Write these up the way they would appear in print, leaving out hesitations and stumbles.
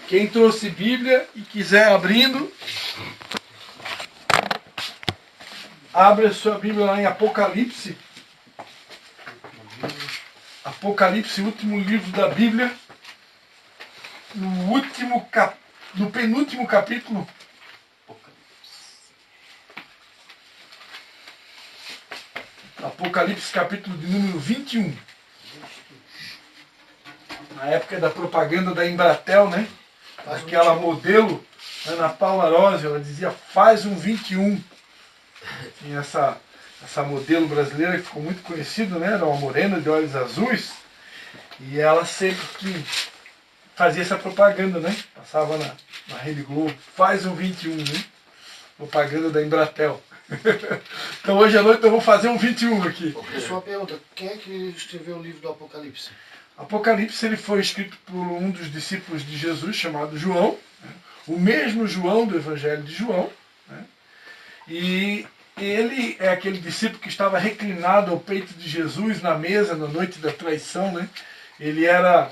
Quem trouxe Bíblia e quiser abrindo, abre a sua Bíblia lá em Apocalipse. Apocalipse, último livro da Bíblia. No penúltimo capítulo. Apocalipse, capítulo de número 21. Na época da propaganda da Embratel, né? Aquela modelo, Ana Paula Arósio, ela dizia, faz um 21. Tinha essa modelo brasileira que ficou muito conhecida, né? Era uma morena de olhos azuis. E ela sempre que fazia essa propaganda, né? Passava na Rede Globo, faz um 21, né? Propaganda da Embratel. Então hoje à noite eu vou fazer um 21 aqui. Só uma pergunta, quem é que escreveu o livro do Apocalipse? Apocalipse ele foi escrito por um dos discípulos de Jesus, chamado João, né? O mesmo João do Evangelho de João, né? E ele é aquele discípulo que estava reclinado ao peito de Jesus na mesa na noite da traição, né? Ele era,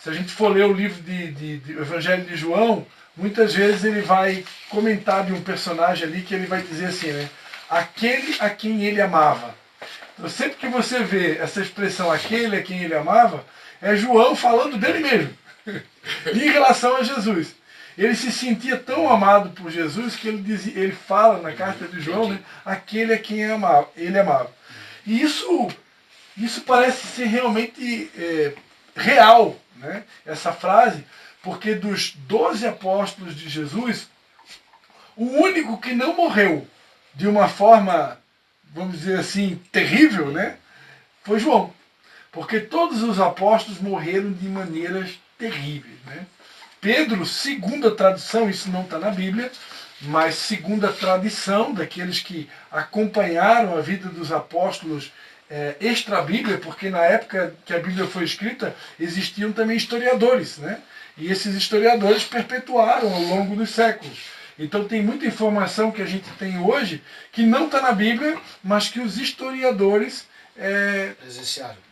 se a gente for ler o livro do Evangelho de João, muitas vezes ele vai comentar de um personagem ali que ele vai dizer assim, né? Aquele a quem ele amava. Então, sempre que você vê essa expressão, aquele a quem ele amava, é João falando dele mesmo, em relação a Jesus. Ele se sentia tão amado por Jesus que ele fala na carta de João, né, aquele a quem ele amava. E isso parece ser realmente real, né, essa frase, porque dos 12 apóstolos de Jesus, o único que não morreu de uma forma, vamos dizer assim, terrível, né, foi João. Porque todos os apóstolos morreram de maneiras terríveis, né? Pedro, segundo a tradição, isso não está na Bíblia, mas segundo a tradição daqueles que acompanharam a vida dos apóstolos extra-Bíblia, porque na época que a Bíblia foi escrita, existiam também historiadores, né? E esses historiadores perpetuaram ao longo dos séculos. Então tem muita informação que a gente tem hoje que não está na Bíblia, mas que os historiadores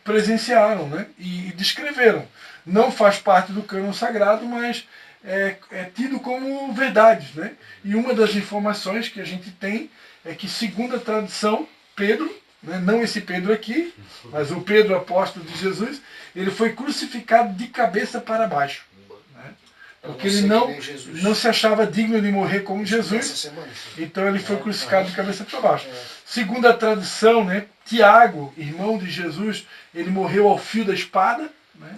presenciaram, né? E descreveram. Não faz parte do cânon sagrado, mas é tido como verdades, né? E uma das informações que a gente tem é que, segundo a tradição, Pedro, né, não esse Pedro aqui, mas o Pedro apóstolo de Jesus, ele foi crucificado de cabeça para baixo, né? Porque ele não se achava digno de morrer como Jesus, então ele foi crucificado de cabeça para baixo. Segundo a tradição, né, Tiago, irmão de Jesus, ele morreu ao fio da espada, né?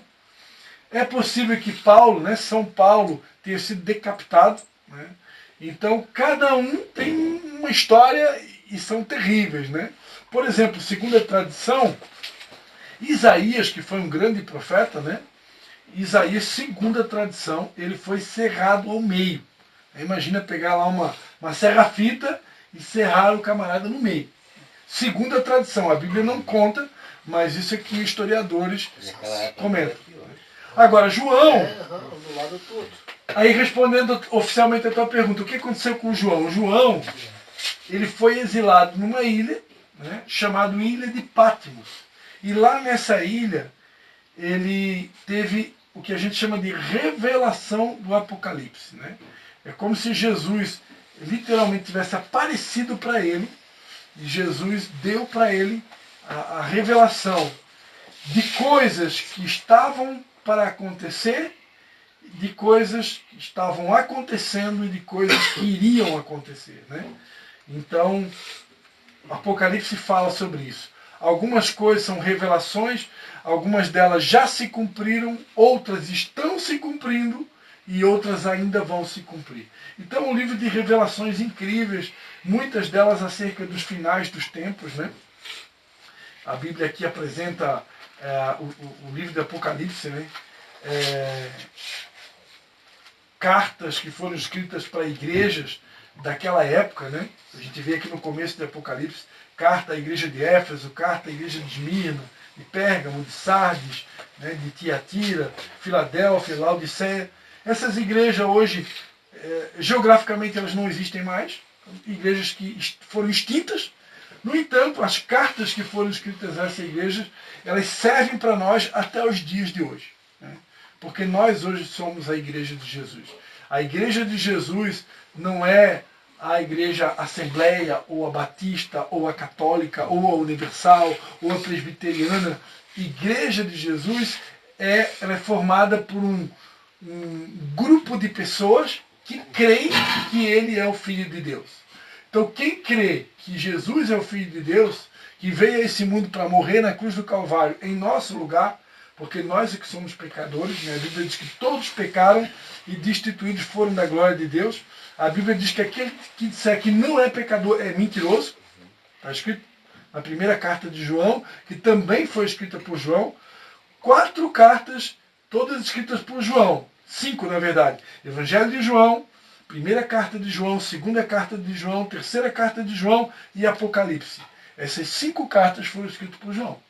É possível que Paulo, né, São Paulo, tenha sido decapitado, né? Então cada um tem uma história e são terríveis, né? Por exemplo, segundo a tradição, Isaías, que foi um grande profeta, né? Isaías, segundo a tradição, ele foi serrado ao meio. Imagina pegar lá uma serra-fita e serrar o camarada no meio. Segundo a tradição, a Bíblia não conta, mas isso aqui os historiadores comentam. Agora, João, aí respondendo oficialmente a tua pergunta, o que aconteceu com João? João, ele foi exilado numa ilha, né, chamada Ilha de Patmos. E lá nessa ilha, ele teve o que a gente chama de revelação do Apocalipse, né? É como se Jesus literalmente tivesse aparecido para ele, e Jesus deu para ele a revelação de coisas que estavam para acontecer, de coisas que estavam acontecendo e de coisas que iriam acontecer, né? Então, o Apocalipse fala sobre isso. Algumas coisas são revelações, algumas delas já se cumpriram, outras estão se cumprindo e outras ainda vão se cumprir. Então, é um livro de revelações incríveis, muitas delas acerca dos finais dos tempos, né? A Bíblia aqui apresenta o livro de Apocalipse, né? Cartas que foram escritas para igrejas daquela época, né? A gente vê aqui no começo de Apocalipse, carta à igreja de Éfeso, carta à igreja de Esmirna, de Pérgamo, de Sardes, né? De Tiatira, Filadélfia, Laodiceia. Essas igrejas hoje, geograficamente elas não existem mais, igrejas que foram extintas. No entanto, as cartas que foram escritas a essas igrejas, elas servem para nós até os dias de hoje, né? Porque nós hoje somos a igreja de Jesus. A igreja de Jesus não é a igreja assembleia, ou a batista, ou a católica, ou a universal, ou a presbiteriana. Igreja de Jesus ela é formada por um grupo de pessoas que creem que ele é o Filho de Deus. Então quem crê que Jesus é o Filho de Deus, que veio a esse mundo para morrer na cruz do Calvário em nosso lugar, porque nós é que somos pecadores, né? A Bíblia diz que todos pecaram e destituídos foram da glória de Deus. A Bíblia diz que aquele que disser que não é pecador é mentiroso. Está escrito na primeira carta de João, que também foi escrita por João. 4 cartas, todas escritas por João. 5, na verdade. Evangelho de João, primeira carta de João, segunda carta de João, terceira carta de João e Apocalipse. Essas 5 cartas foram escritas por João.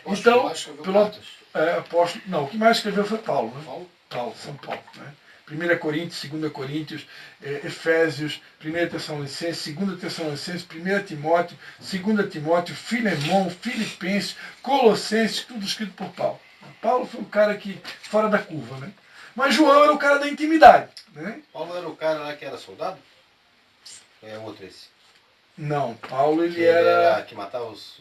Então, apóstolo, não, o que mais escreveu foi Paulo, né? Paulo, São Paulo, né? 1 Coríntios, 2 Coríntios, Efésios, 1 Tessalonicenses, 2 Tessalonicenses, 1 Timóteo, 2 Timóteo, Filemão, Filipenses, Colossenses, tudo escrito por Paulo. Paulo foi um cara que fora da curva, né? Mas João era o cara da intimidade, né? Paulo era o cara lá que era soldado? É outro esse? Não, Paulo ele era que matava os...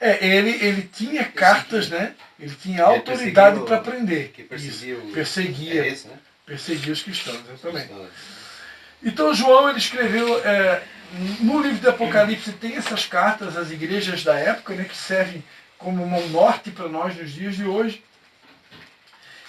ele tinha cartas, né? Ele tinha autoridade para prender. Que perseguia perseguia. É esse, né? Perseguia os cristãos, exatamente. Então João ele escreveu, no livro de Apocalipse tem essas cartas às igrejas da época, né, que servem como um norte para nós nos dias de hoje.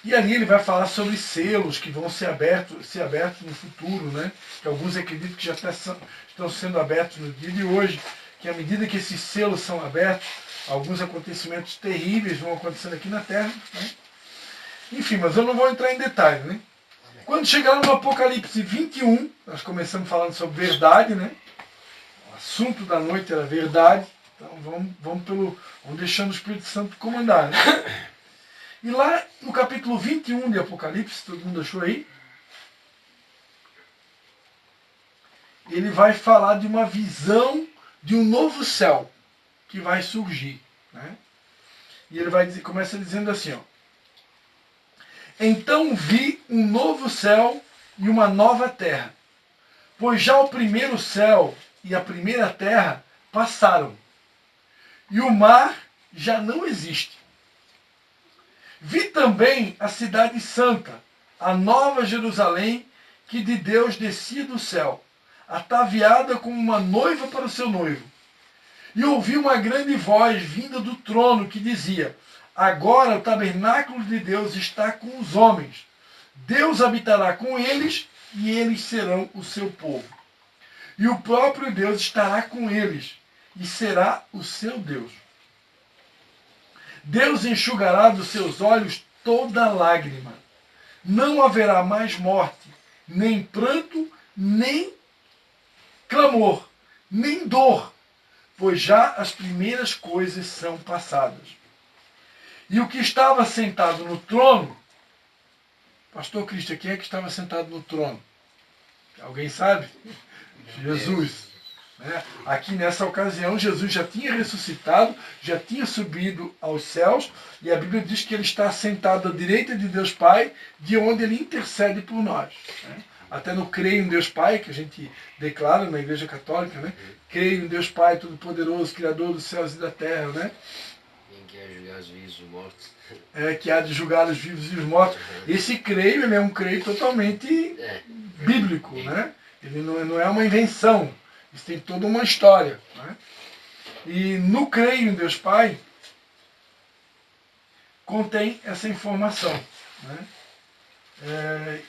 E ali ele vai falar sobre selos que vão ser abertos no futuro, né? Que alguns acreditam que já estão sendo abertos no dia de hoje, que à medida que esses selos são abertos, alguns acontecimentos terríveis vão acontecendo aqui na Terra, né? Enfim, mas eu não vou entrar em detalhe, né? Quando chegar no Apocalipse 21, nós começamos falando sobre verdade, né? O assunto da noite era verdade. Então vamos deixando o Espírito Santo comandar, né? E lá no capítulo 21 de Apocalipse, todo mundo achou aí? Ele vai falar de uma visão de um novo céu que vai surgir, né? E ele começa dizendo assim, ó. Então vi um novo céu e uma nova terra, pois já o primeiro céu e a primeira terra passaram, e o mar já não existe. Vi também a cidade santa, a nova Jerusalém, que de Deus descia do céu, ataviada como uma noiva para o seu noivo. E ouvi uma grande voz vinda do trono que dizia: agora o tabernáculo de Deus está com os homens. Deus habitará com eles e eles serão o seu povo. E o próprio Deus estará com eles e será o seu Deus. Deus enxugará dos seus olhos toda lágrima. Não haverá mais morte, nem pranto, nem clamor, nem dor, pois já as primeiras coisas são passadas. E o que estava sentado no trono, Pastor Cristian, quem é que estava sentado no trono? Alguém sabe? Jesus. Né? Aqui nessa ocasião, Jesus já tinha ressuscitado, já tinha subido aos céus, e a Bíblia diz que ele está sentado à direita de Deus Pai, de onde ele intercede por nós. Né? Até no creio em Deus Pai, que a gente declara na Igreja Católica, né? Creio em Deus Pai Todo-Poderoso, Criador dos céus e da terra, né? Que há de julgar os vivos e os mortos. Que há de julgar os vivos e os mortos. Esse creio, ele é um creio totalmente bíblico, né? Ele não é uma invenção. Isso tem toda uma história. Né? E no creio em Deus Pai, contém essa informação. Né?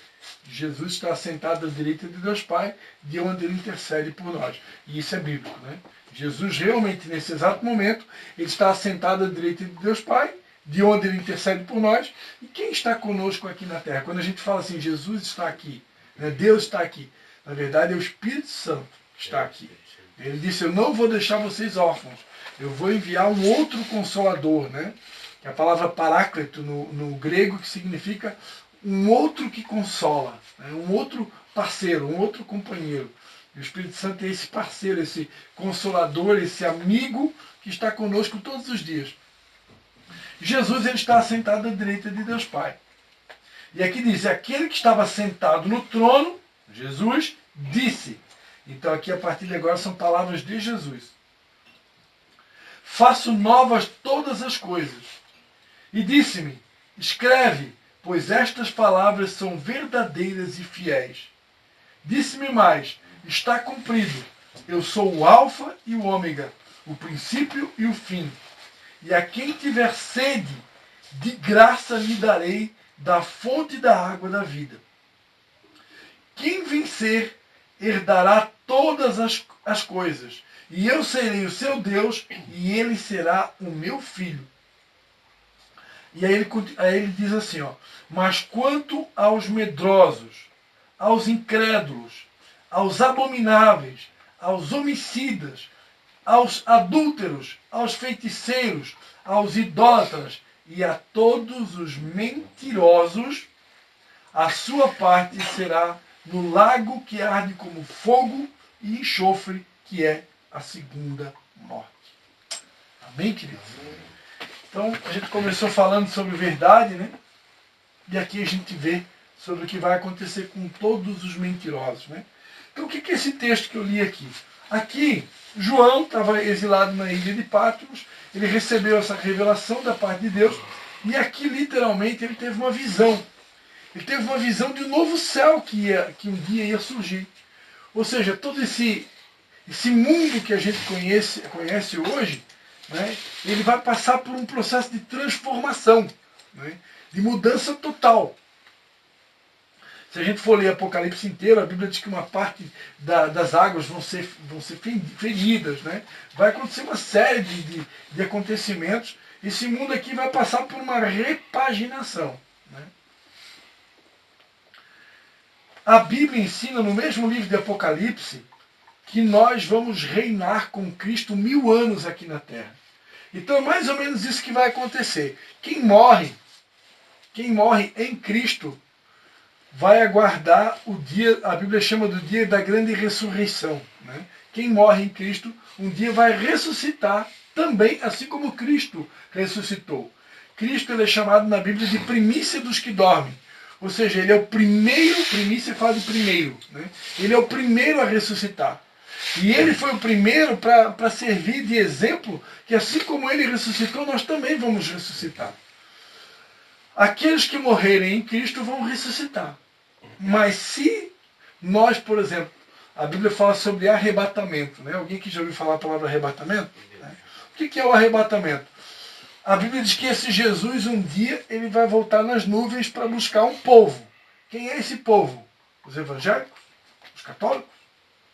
Jesus está sentado à direita de Deus Pai, de onde ele intercede por nós. E isso é bíblico. Né? Jesus realmente, nesse exato momento, ele está sentado à direita de Deus Pai, de onde ele intercede por nós. E quem está conosco aqui na terra? Quando a gente fala assim, Jesus está aqui, né? Deus está aqui, na verdade é o Espírito Santo que está aqui. Ele disse, eu não vou deixar vocês órfãos, eu vou enviar um outro Consolador, né? Que é a palavra paráclito no grego, que significa um outro que consola, né? Um outro parceiro, um outro companheiro. E o Espírito Santo é esse parceiro, esse consolador, esse amigo que está conosco todos os dias. Jesus ele está sentado à direita de Deus Pai. E aqui diz, aquele que estava sentado no trono, Jesus, disse. Então aqui a partir de agora são palavras de Jesus. Faço novas todas as coisas. E disse-me, escreve, pois estas palavras são verdadeiras e fiéis. Disse-me mais, está cumprido. Eu sou o Alfa e o Ômega, o princípio e o fim. E a quem tiver sede, de graça lhe darei da fonte da água da vida. Quem vencer, herdará todas as coisas. E eu serei o seu Deus, e ele será o meu filho. E aí ele diz assim, ó, mas quanto aos medrosos, aos incrédulos, aos abomináveis, aos homicidas, aos adúlteros, aos feiticeiros, aos idólatras e a todos os mentirosos, a sua parte será no lago que arde como fogo e enxofre, que é a segunda morte. Amém, queridos? Então, a gente começou falando sobre verdade, né? E aqui a gente vê sobre o que vai acontecer com todos os mentirosos, né? Então, o que é esse texto que eu li aqui? Aqui, João estava exilado na ilha de Patmos, ele recebeu essa revelação da parte de Deus, e aqui, literalmente, ele teve uma visão. Ele teve uma visão de um novo céu que um dia ia surgir. Ou seja, todo esse mundo que a gente conhece hoje, né, ele vai passar por um processo de transformação, né, de mudança total. Se a gente for ler Apocalipse inteiro, a Bíblia diz que uma parte das águas vão ser feridas, né? Vai acontecer uma série de acontecimentos. Esse mundo aqui vai passar por uma repaginação, né? A Bíblia ensina no mesmo livro de Apocalipse que nós vamos reinar com Cristo 1000 anos aqui na Terra. Então é mais ou menos isso que vai acontecer. Quem morre em Cristo vai aguardar o dia, a Bíblia chama do dia da grande ressurreição, né? Quem morre em Cristo um dia vai ressuscitar também, assim como Cristo ressuscitou. Cristo ele é chamado na Bíblia de primícia dos que dormem. Ou seja, ele é o primeiro, primícia fala de primeiro, né? Ele é o primeiro a ressuscitar. E ele foi o primeiro para servir de exemplo que assim como ele ressuscitou, nós também vamos ressuscitar. Aqueles que morrerem em Cristo vão ressuscitar. Mas se nós, por exemplo, a Bíblia fala sobre arrebatamento, né? Alguém que já ouviu falar a palavra arrebatamento? Né? O que é o arrebatamento? A Bíblia diz que esse Jesus um dia ele vai voltar nas nuvens para buscar um povo. Quem é esse povo? Os evangélicos? Os católicos?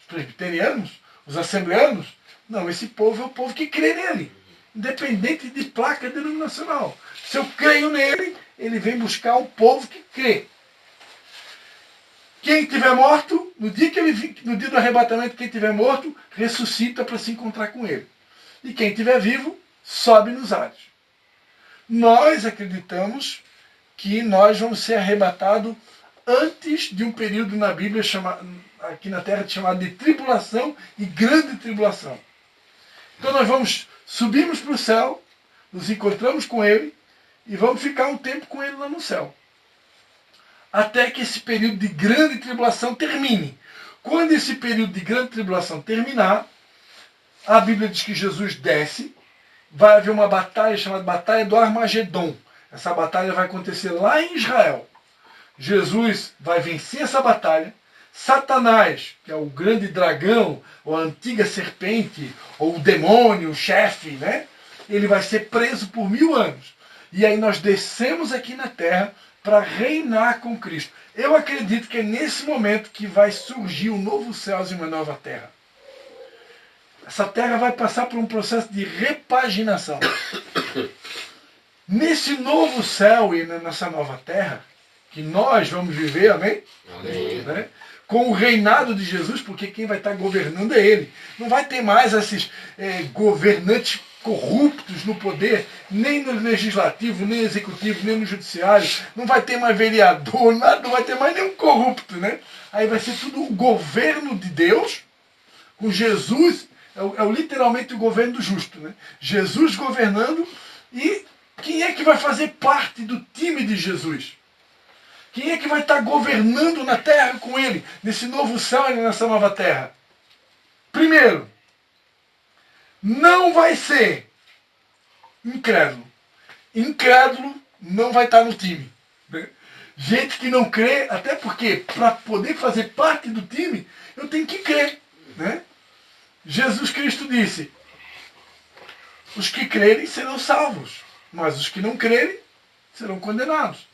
Os presbiterianos? Os assembleanos? Não, esse povo é o povo que crê nele, independente de placa denominacional. Se eu creio nele, ele vem buscar um povo que crê. Quem estiver morto, no dia do arrebatamento, quem estiver morto, ressuscita para se encontrar com ele. E quem estiver vivo, sobe nos ares. Nós acreditamos que nós vamos ser arrebatados antes de um período na Bíblia, aqui na Terra, chamado de tribulação e grande tribulação. Então nós subimos para o céu, nos encontramos com ele e vamos ficar um tempo com ele lá no céu. Até que esse período de grande tribulação termine. Quando esse período de grande tribulação terminar, a Bíblia diz que Jesus desce, vai haver uma batalha chamada Batalha do Armagedon. Essa batalha vai acontecer lá em Israel. Jesus vai vencer essa batalha. Satanás, que é o grande dragão, ou a antiga serpente, ou o demônio, o chefe, né? Ele vai ser preso por 1000 anos. E aí nós descemos aqui na terra para reinar com Cristo. Eu acredito que é nesse momento que vai surgir um novo céu e uma nova terra. Essa terra vai passar por um processo de repaginação. Nesse novo céu e nessa nova terra, que nós vamos viver, amém? Amém. Né? Com o reinado de Jesus, porque quem vai estar governando é Ele. Não vai ter mais esses governantes corruptos no poder, nem no legislativo, nem no executivo, nem no judiciário. Não vai ter mais vereador, nada, não vai ter mais nenhum corrupto, né? Aí vai ser tudo o governo de Deus, com Jesus, literalmente o governo do justo, né? Jesus governando e Quem é que vai fazer parte do time de Jesus? Quem é que vai estar governando na terra com ele, nesse novo céu e nessa nova terra? Primeiro, não vai ser incrédulo. Incrédulo não vai estar no time. Gente que não crê, até porque para poder fazer parte do time, eu tenho que crer. Né? Jesus Cristo disse, os que crerem serão salvos, mas os que não crerem serão condenados.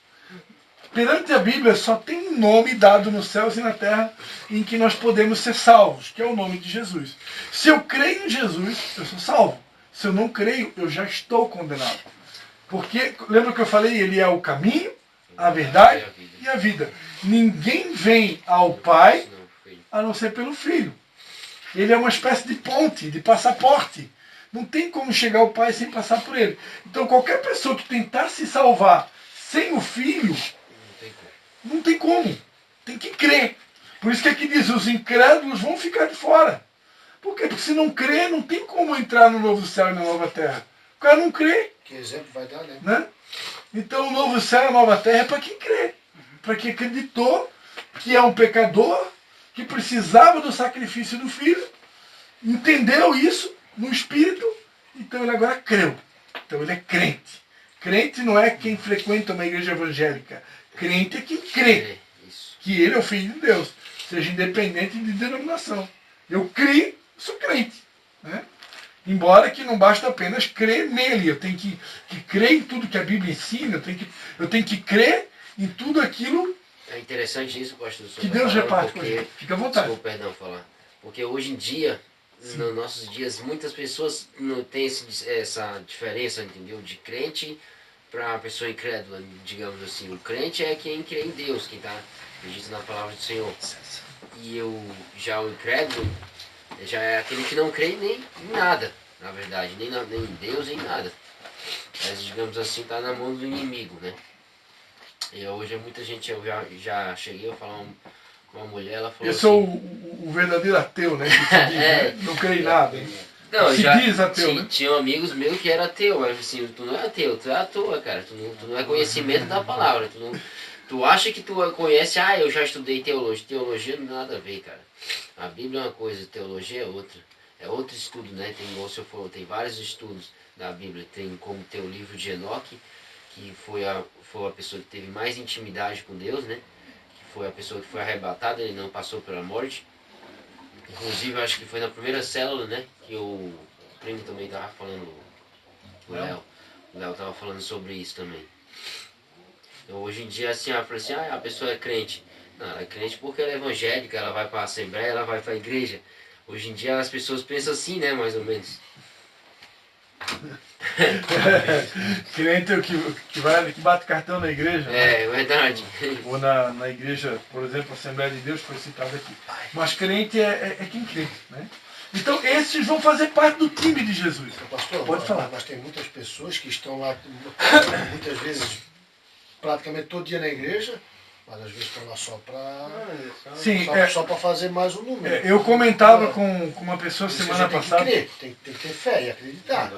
Perante a Bíblia só tem um nome dado nos céus e na terra em que nós podemos ser salvos, que é o nome de Jesus. Se eu creio em Jesus, eu sou salvo. Se eu não creio, eu já estou condenado. Porque, lembra que eu falei, ele é o caminho, a verdade e a vida. Ninguém vem ao Pai a não ser pelo Filho. Ele é uma espécie de ponte, de passaporte. Não tem como chegar ao Pai sem passar por ele. Então qualquer pessoa que tentar se salvar sem o Filho, não tem como. Tem que crer. Por isso que aqui diz, os incrédulos vão ficar de fora. Por quê? Porque se não crer, não tem como entrar no novo céu e na nova terra. O cara não crê. Que exemplo vai dar, né? Né? Então o novo céu e a nova terra é para quem crê. Para quem acreditou que é um pecador, que precisava do sacrifício do Filho, entendeu isso no Espírito, então ele agora creu. Então ele é crente. Crente não é quem frequenta uma igreja evangélica. Crente é quem crê que ele é o Filho de Deus, seja independente de denominação. Eu criei, sou crente. Né? Embora que não basta apenas crer nele, eu tenho que crer em tudo que a Bíblia ensina, eu tenho que crer em tudo aquilo. É interessante isso, pastor. Que Deus reparte com a gente. Fica à vontade. Desculpa, perdão, falar. Porque hoje em dia, nos nossos dias, muitas pessoas não têm essa diferença, entendeu? De crente para pessoa incrédula, digamos assim. O crente é quem crê em Deus, quem está acredita na palavra do Senhor. E já o incrédulo já é aquele que não crê nem em nada, na verdade, nem em Deus, nem em nada. Mas, digamos assim, está na mão do inimigo, né? E hoje muita gente, eu já cheguei a falar com uma mulher, ela falou eu sou assim, o verdadeiro ateu, né? Que se diz, né? Não creio em nada. não, se diz ateu, né? Tinham amigos meus que eram ateu, mas assim, tu não é ateu, tu é à toa, cara, tu não é conhecimento da palavra, tu acha que tu conhece, eu já estudei teologia não tem nada a ver, cara. A Bíblia é uma coisa, teologia é outra. É outro estudo, né? Tem, igual você falou, tem vários estudos da Bíblia, tem como ter o livro de Enoque, que foi a pessoa que teve mais intimidade com Deus, né? Que foi a pessoa que foi arrebatada, ele não passou pela morte. Inclusive, acho que foi na primeira célula, né? Que o primo também estava falando, o Léo estava falando sobre isso também. Então, hoje em dia, assim, fala assim, a pessoa é crente. Não, ela é crente porque ela é evangélica, ela vai para a assembleia, ela vai para a igreja. Hoje em dia as pessoas pensam assim, né? Mais ou menos. Crente é o que bate cartão na igreja. É, né? verdade. Ou na igreja, por exemplo, a Assembleia de Deus foi citada aqui. Mas crente é quem crê. Né? Então esses vão fazer parte do time de Jesus. Pastor, pode falar. Mas tem muitas pessoas que estão lá, muitas vezes, praticamente todo dia na igreja, mas às vezes estão lá só para só para fazer mais um número. Eu comentava com uma pessoa semana passada. Tem que ter fé e acreditar.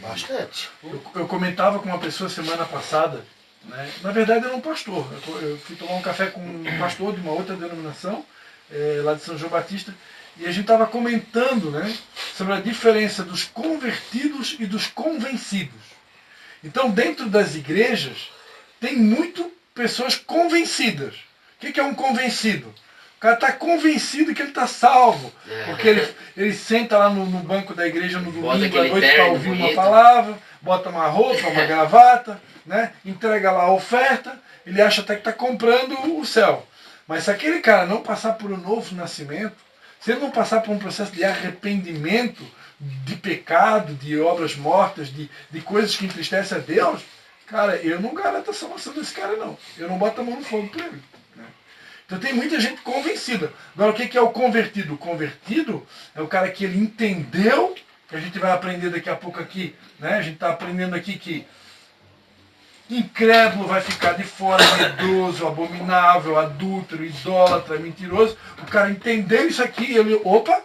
Bastante. Eu comentava com uma pessoa semana passada, né? Na verdade era um pastor. Eu fui tomar um café com um pastor de uma outra denominação, lá de São João Batista, e a gente estava comentando, né, sobre a diferença dos convertidos e dos convencidos. Então dentro das igrejas tem muito pessoas convencidas. O que é um convencido? O cara está convencido que ele está salvo. Porque ele senta lá no banco da igreja no domingo à noite para ouvir uma palavra, bota uma roupa, uma gravata, né? Entrega lá a oferta, ele acha até que está comprando o céu. Mas se aquele cara não passar por um novo nascimento, se ele não passar por um processo de arrependimento, de pecado, de obras mortas, de coisas que entristecem a Deus, cara, eu não garanto a salvação desse cara, não. Eu não boto a mão no fogo por ele. Né? Então tem muita gente convencida. Agora, o que é o convertido? O convertido é o cara que ele entendeu, que a gente vai aprender daqui a pouco aqui, né? A gente está aprendendo aqui que incrédulo vai ficar de fora, medroso, abominável, adúltero, idólatra, mentiroso. O cara entendeu isso aqui e ele, opa,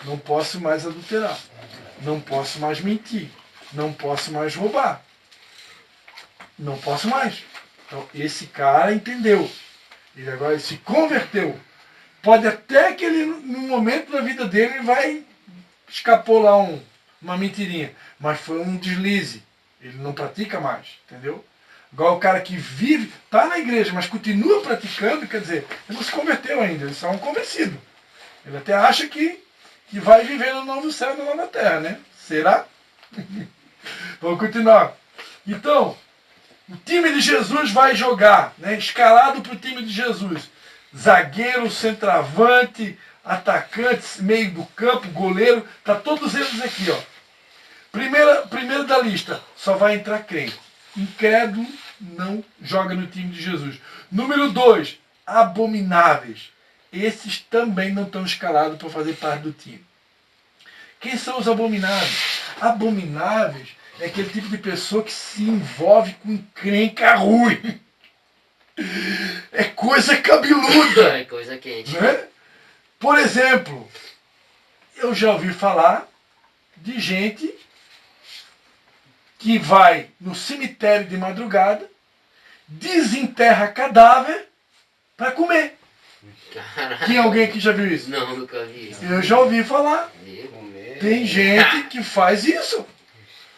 não posso mais adulterar, não posso mais mentir, não posso mais roubar. não posso mais. Então, esse cara entendeu. Ele agora se converteu. Pode até que ele, num momento da vida dele, vai escapou lá uma mentirinha. Mas foi um deslize. Ele não pratica mais, entendeu? Igual o cara que vive, está na igreja, mas continua praticando, quer dizer, ele não se converteu ainda, ele só é um convencido. Ele até acha que vai viver no novo céu e na nova terra, né? Será? Vamos continuar. Então, o time de Jesus vai jogar, né? Escalado para o time de Jesus. Zagueiro, centroavante, atacantes, meio do campo, goleiro, tá todos eles aqui, ó. Primeiro da lista, só vai entrar crente. Incrédulo não joga no time de Jesus. Número 2, abomináveis. Esses também não estão escalados para fazer parte do time. Quem são os abomináveis? Abomináveis é aquele tipo de pessoa que se envolve com encrenca ruim. É coisa cabeluda. É coisa quente. Né? Por exemplo, eu já ouvi falar de gente que vai no cemitério de madrugada, desenterra cadáver para comer. Caraca. Tem alguém que já viu isso? Não, nunca vi isso. Eu já ouvi falar. Comer. Tem gente que faz isso.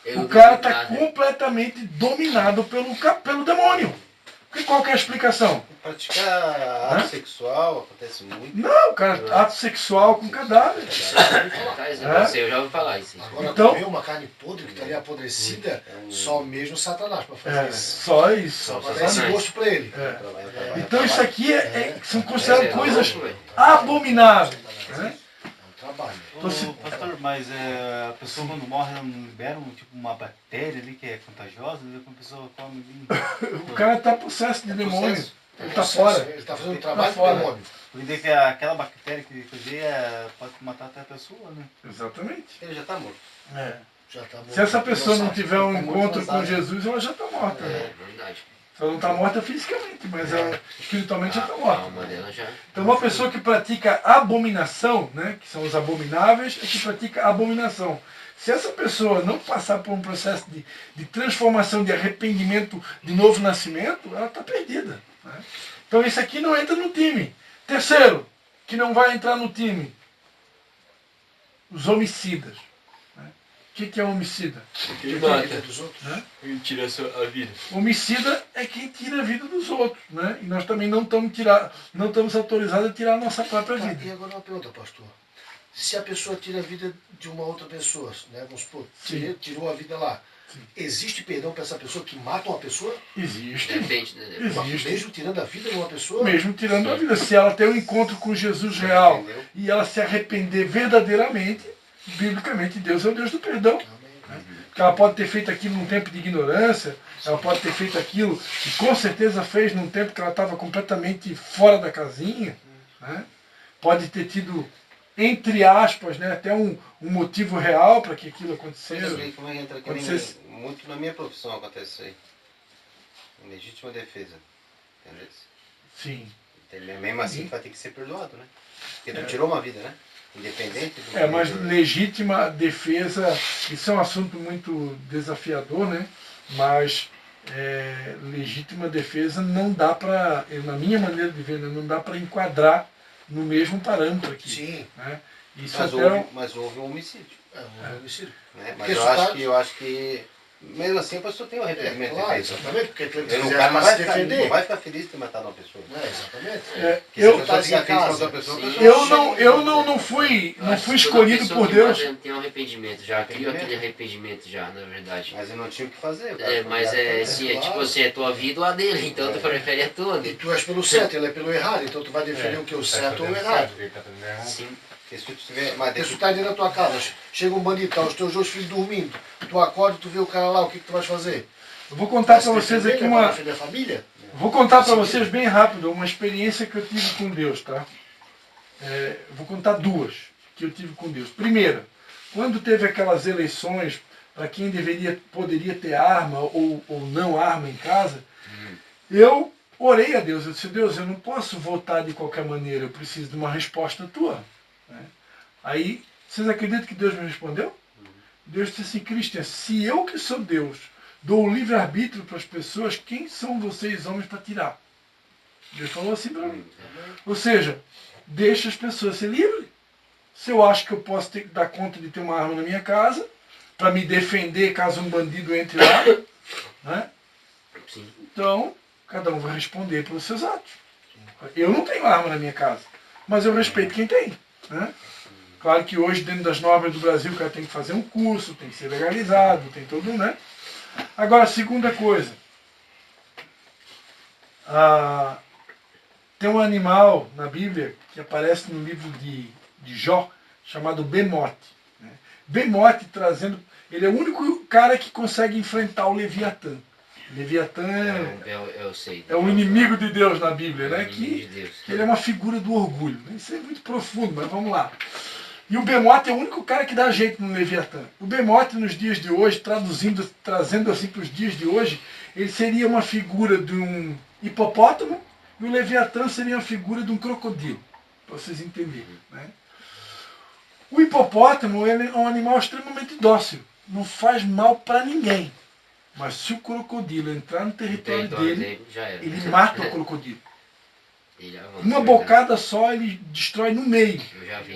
Eu O cara duvido está nada. completamente dominado pelo demônio. Qual que é a explicação? Praticar ato sexual acontece muito. Não, cara, ato sexual com cadáver. Eu já ouvi falar isso. Agora, Então- comer uma carne podre que estaria apodrecida, só mesmo Satanás para fazer É, isso. só isso. Só para dar Satanás. esse gosto para ele. É. Então isso aqui são consideradas É coisas louco, velho. abomináveis. Né? É um trabalho. Então, Ô, pastor, mas a pessoa quando morre ela não libera tipo, uma bactéria ali que é contagiosa, né? Quando a pessoa come ali. O cara está possesso de demônio. Processo. Ele está fora. Ele está fazendo um Ele trabalho tá para o fora. demônio. Porque que aquela bactéria que odeia pode matar até a pessoa, né? Exatamente. Ele já está morto. É. Já tá morto. Se essa pessoa não tiver um Tá muito encontro com avançado. Jesus, ela já está morta. Né? É verdade. Só não está morta fisicamente, mas ela espiritualmente já está A morta. alma dela já. Então uma pessoa que pratica abominação, né, que são os abomináveis, é que pratica abominação. Se essa pessoa não passar por um processo de transformação, de arrependimento, de novo nascimento, ela está perdida. Né? Então isso aqui não entra no time. Terceiro, que não vai entrar no time, os homicidas. Né? O que é homicida? Ele Tira a mata. vida dos outros. Né? Ele tira a vida. Homicida é quem tira a vida dos outros. Né? E nós também não estamos autorizados a tirar a nossa própria Tá, vida. e agora uma pergunta, pastor. Se a pessoa tira a vida de uma outra pessoa, né, vamos supor, Sim. tirou a vida lá, Sim. existe perdão para essa pessoa que mata uma pessoa? Existe. Depende, né? Existe. Mesmo tirando a vida de uma pessoa? Mesmo tirando a vida. Se ela tem um encontro com Jesus real Entendeu? e ela se arrepender verdadeiramente, biblicamente Deus é o Deus do perdão. Amém. Porque ela pode ter feito aquilo num tempo de ignorância, ela pode ter feito aquilo e com certeza fez num tempo que ela estava completamente fora da casinha. Né? Pode ter tido, entre aspas, né, até um motivo real para que aquilo acontecesse. Como é que entra que Acontecesse. muito na minha profissão acontece isso aí. Legítima defesa. Entendeu? Sim. Mesmo assim vai ter que ser perdoado, né? Porque tu tirou uma vida, né? Independente do. Mas legítima defesa, isso é um assunto muito desafiador, né? Mas legítima defesa não dá para, na minha maneira de ver, né, não dá para enquadrar no mesmo parâmetro aqui. Sim, Né? Isso Mas houve um homicídio. é um homicídio. Né? Mas Porque eu isso acho, tá- que, eu acho que. Mesmo assim a pessoa tem um É, arrependimento. claro, de feito. exatamente, porque ele O quiser cara não se vai, ficar, defender. não vai ficar feliz de ter matado uma pessoa. É, exatamente. Porque se a eu, pessoa fica em feliz com casa. outra pessoa, a Sim. pessoa eu não fui escolhido por Deus. Tem um arrependimento, já criou aquele arrependimento já, na verdade. Mas eu não tinha o que fazer. o cara É, foi mas obrigado a fazer. assim, é claro. tipo assim, é tua vida ou a dele, então tu prefere a tua, E né? tu és pelo certo, ele é pelo errado, então tu vai defender o que? O certo ou o errado. Sim. Porque se tu tiver. Mas Porque se tu tá dentro da tua casa, chega um bandido, tá os teus dois filhos dormindo, tu acorda e tu vê o cara lá, o que tu vais fazer? Eu vou contar Vai para se vocês defender, aqui né, pra uma. defender a família? Vou contar para vocês bem rápido uma experiência que eu tive com Deus, tá? Vou contar duas que eu tive com Deus. Primeira, quando teve aquelas eleições para quem poderia ter arma ou não arma em casa, eu orei a Deus. Eu disse: Deus, eu não posso votar de qualquer maneira, eu preciso de uma resposta tua. Né? Aí, vocês acreditam que Deus me respondeu? Deus disse assim: Cristian, se eu que sou Deus dou o livre-arbítrio para as pessoas, quem são vocês, homens, para tirar? Deus falou assim para mim. Ou seja, deixa as pessoas ser livres. Se eu acho que eu posso dar conta de ter uma arma na minha casa, para me defender caso um bandido entre lá, né? Então, cada um vai responder pelos seus atos. Eu não tenho arma na minha casa, mas eu respeito quem tem. Né? Claro que hoje, dentro das normas do Brasil, o cara tem que fazer um curso, tem que ser legalizado, tem tudo, né? Agora, segunda coisa. Tem um animal na Bíblia que aparece no livro de Jó, chamado Bemote. Né? Bemote trazendo... Ele é o único cara que consegue enfrentar o Leviatã. Leviatã é o inimigo de Deus na Bíblia, né? Que ele é uma figura do orgulho. Isso é muito profundo, mas vamos lá. E o Bemote é o único cara que dá jeito no Leviatã. O Bemote, nos dias de hoje, trazendo assim para os dias de hoje, ele seria uma figura de um hipopótamo e o Leviatã seria uma figura de um crocodilo, para vocês entenderem. Né? O hipopótamo ele é um animal extremamente dócil, não faz mal para ninguém. Mas se o crocodilo entrar no território dele, ele mata o crocodilo. Uma bocada só ele destrói no meio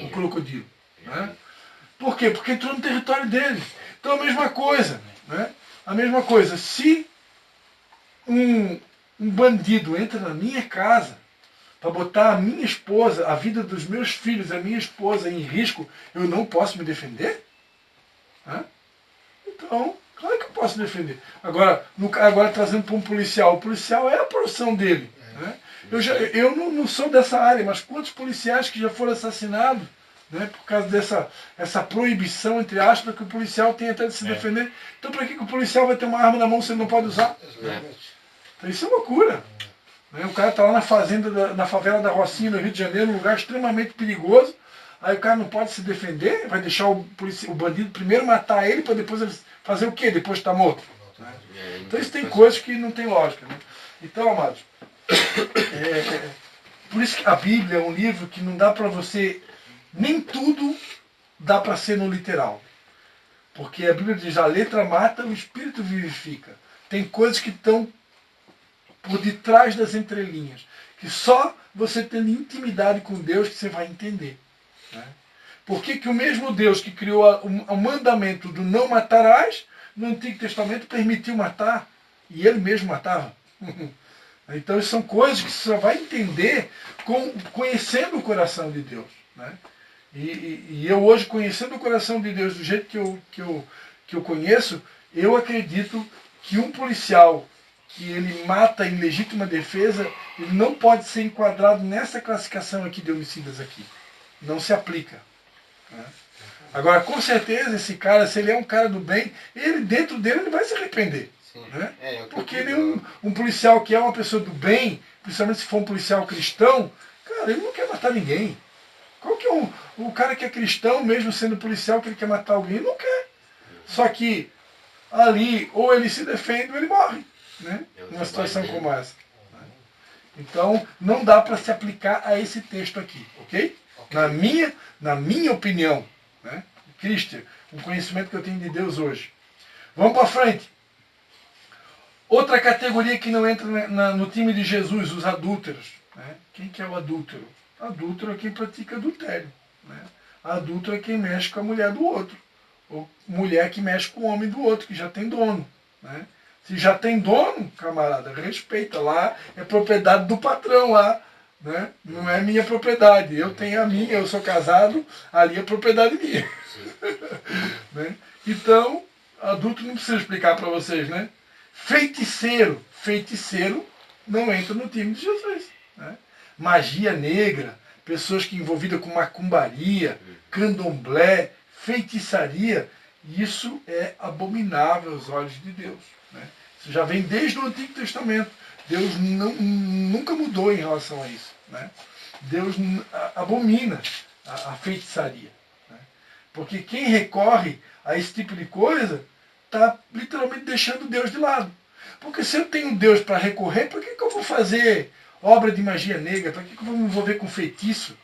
o crocodilo. Né? Por quê? Porque entrou no território dele. Então a mesma coisa. Né? A mesma coisa. Se um bandido entra na minha casa para botar a minha esposa, a vida dos meus filhos, a minha esposa em risco, eu não posso me defender? Né? Então, claro que eu posso defender. Agora trazendo para um policial. O policial é a profissão dele. Né? Eu não sou dessa área, mas quantos policiais que já foram assassinados, né, por causa dessa proibição, entre aspas, que o policial tem até de se defender. Então para que o policial vai ter uma arma na mão se ele não pode usar? Então isso é loucura. Né? O cara está lá na fazenda, na favela da Rocinha, no Rio de Janeiro, um lugar extremamente perigoso. Aí o cara não pode se defender, vai deixar o bandido primeiro matar ele para depois ele fazer o quê? Depois de estar morto. Né? Então isso tem coisas que não tem lógica. Né? Então, amados, por isso que a Bíblia é um livro que não dá para você... Nem tudo dá para ser no literal. Porque a Bíblia diz, a letra mata, o espírito vivifica. Tem coisas que estão por detrás das entrelinhas. Que só você tendo intimidade com Deus que você vai entender. Né? Por que o mesmo Deus que criou o mandamento do não matarás, no Antigo Testamento permitiu matar? E ele mesmo matava. Então são coisas que você só vai entender conhecendo o coração de Deus. Né? E eu hoje, conhecendo o coração de Deus do jeito que eu conheço, eu acredito que um policial que ele mata em legítima defesa, ele não pode ser enquadrado nessa classificação aqui de homicidas aqui. Não se aplica. Né? Agora, com certeza, esse cara, se ele é um cara do bem, ele dentro dele ele vai se arrepender. Né? Porque ele um policial que é uma pessoa do bem, principalmente se for um policial cristão, cara, ele não quer matar ninguém. Qual que é o cara que é cristão, mesmo sendo policial, que ele quer matar alguém? Ele não quer. Só que ali, ou ele se defende ou ele morre. Né? Numa situação como essa. Então, não dá para se aplicar a esse texto aqui. Ok? Na minha opinião, né? Christian, o conhecimento que eu tenho de Deus hoje. Vamos para frente. Outra categoria que não entra no time de Jesus, os adúlteros. Né? Quem que é o adúltero? Adúltero é quem pratica adultério. Né? Adúltero é quem mexe com a mulher do outro. Ou mulher que mexe com o homem do outro, que já tem dono. Né? Se já tem dono, camarada, respeita. Lá é propriedade do patrão lá. Né? Não é minha propriedade. Eu tenho a minha, eu sou casado, ali é propriedade minha. Né? Então, adulto não precisa explicar para vocês, né? Feiticeiro não entra no time de Jesus. Né? Magia negra, pessoas que envolvidas com macumbaria, candomblé, feitiçaria, isso é abominável aos olhos de Deus. Né? Isso já vem desde o Antigo Testamento. Deus nunca mudou em relação a isso. Né? Deus abomina a feitiçaria. Né? Porque quem recorre a esse tipo de coisa está literalmente deixando Deus de lado. Porque se eu tenho Deus para recorrer, por que eu vou fazer obra de magia negra? Para que eu vou me envolver com feitiço?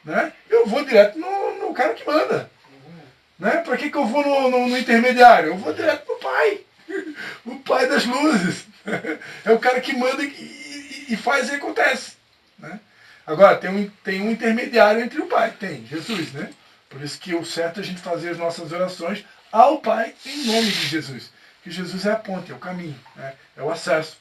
Né? Eu vou direto no cara que manda. Né? Para que eu vou no intermediário? Eu vou direto no Pai. o pai das luzes. É o cara que manda e faz e acontece. Né? Agora, tem um intermediário entre o pai, tem, Jesus, né? Por isso que o certo é a gente fazer as nossas orações ao Pai em nome de Jesus. Que Jesus é a ponte, é o caminho, né? É o acesso.